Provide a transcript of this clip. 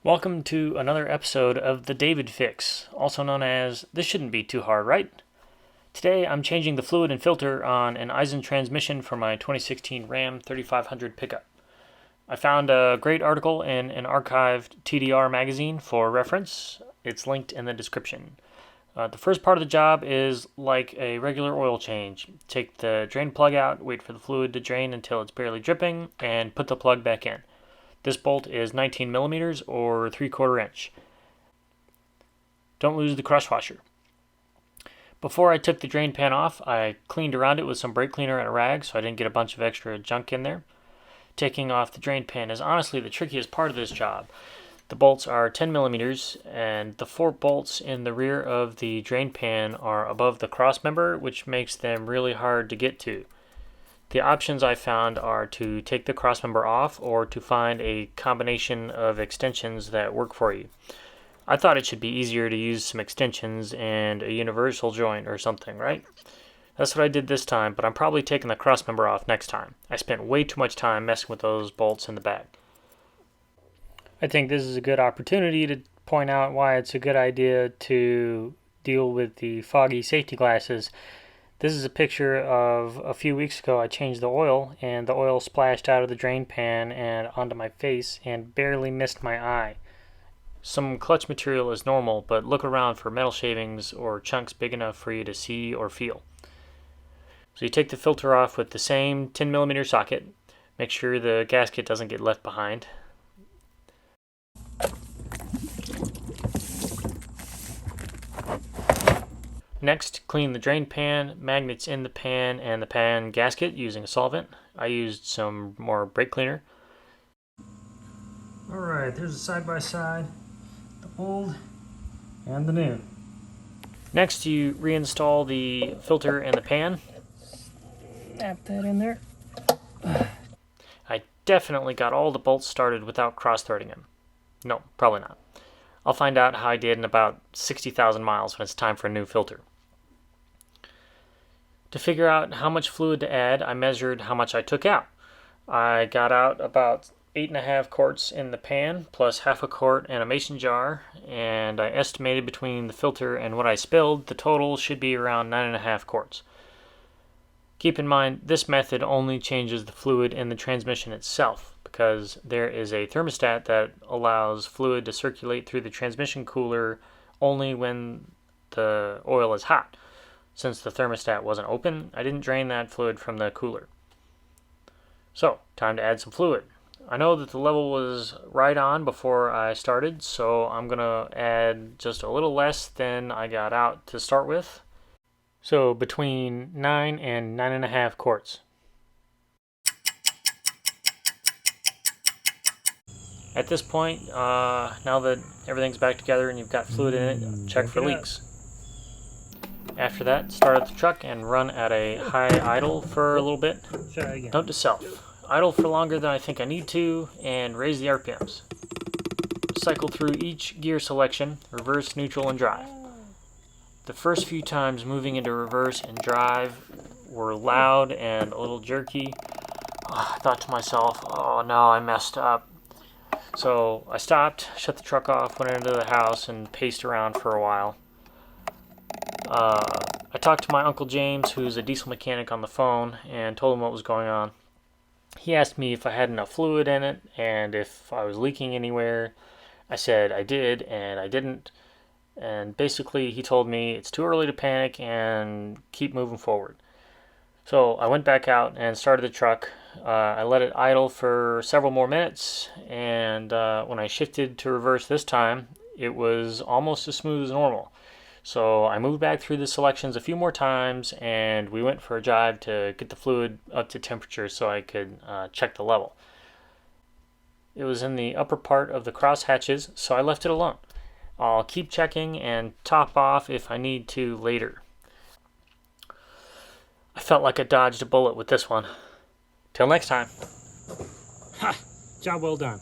Welcome to another episode of the David Fix, also known as This Shouldn't Be Too Hard, Right? Today I'm changing the fluid and filter on an Aisin transmission for my 2016 Ram 3500 pickup. I found a great article in an archived TDR magazine for reference. It's linked in the description. The first part of the job is like a regular oil change. Take the drain plug out, wait for the fluid to drain until it's barely dripping, and put the plug back in. This bolt is 19 millimeters or 3/4 inch. Don't lose the crush washer. Before I took the drain pan off, I cleaned around it with some brake cleaner and a rag so I didn't get a bunch of extra junk in there. Taking off the drain pan is honestly the trickiest part of this job. The bolts are 10 millimeters and the 4 bolts in the rear of the drain pan are above the cross member, which makes them really hard to get to. The options I found are to take the crossmember off or to find a combination of extensions that work for you. I thought it should be easier to use some extensions and a universal joint or something, right? That's what I did this time, but I'm probably taking the crossmember off next time. I spent way too much time messing with those bolts in the back. I think this is a good opportunity to point out why it's a good idea to deal with the foggy safety glasses. This is a picture of a few weeks ago. I changed the oil and the oil splashed out of the drain pan and onto my face and barely missed my eye. Some clutch material is normal, but look around for metal shavings or chunks big enough for you to see or feel. So you take the filter off with the same 10 millimeter socket. Make sure the gasket doesn't get left behind. Next, clean the drain pan, magnets in the pan, and the pan gasket using a solvent. I used some more brake cleaner. Alright, there's a side-by-side, the old and the new. Next, you reinstall the filter and the pan. Snap that in there. I definitely got all the bolts started without cross-threading them. No, probably not. I'll find out how I did in about 60,000 miles when it's time for a new filter. To figure out how much fluid to add, I measured how much I took out. I got out about 8.5 quarts in the pan, plus half a quart in a mason jar, and I estimated between the filter and what I spilled, the total should be around 9.5 quarts. Keep in mind, this method only changes the fluid in the transmission itself, because there is a thermostat that allows fluid to circulate through the transmission cooler only when the oil is hot. Since the thermostat wasn't open, I didn't drain that fluid from the cooler. So, time to add some fluid. I know that the level was right on before I started, so I'm going to add just a little less than I got out to start with. So, between 9 and 9.5 quarts. At this point, now that everything's back together and you've got fluid in it, check for leaks. After that, start up the truck and run at a high idle for a little bit. Note to self, idle for longer than I think I need to and raise the RPMs. Cycle through each gear selection, reverse, neutral, and drive. The first few times moving into reverse and drive were loud and a little jerky. I thought to myself, oh no, I messed up. So I stopped, shut the truck off, went into the house, and paced around for a while. I talked to my Uncle James, who's a diesel mechanic, on the phone and told him what was going on. He asked me if I had enough fluid in it and if I was leaking anywhere. I said I did and I didn't. And basically he told me it's too early to panic and keep moving forward. So I went back out and started the truck. I let it idle for several more minutes, and when I shifted to reverse this time, it was almost as smooth as normal. So I moved back through the selections a few more times, and we went for a drive to get the fluid up to temperature so I could check the level. It was in the upper part of the cross hatches, so I left it alone. I'll keep checking and top off if I need to later. I felt like I dodged a bullet with this one. Till next time. Ha! Job well done.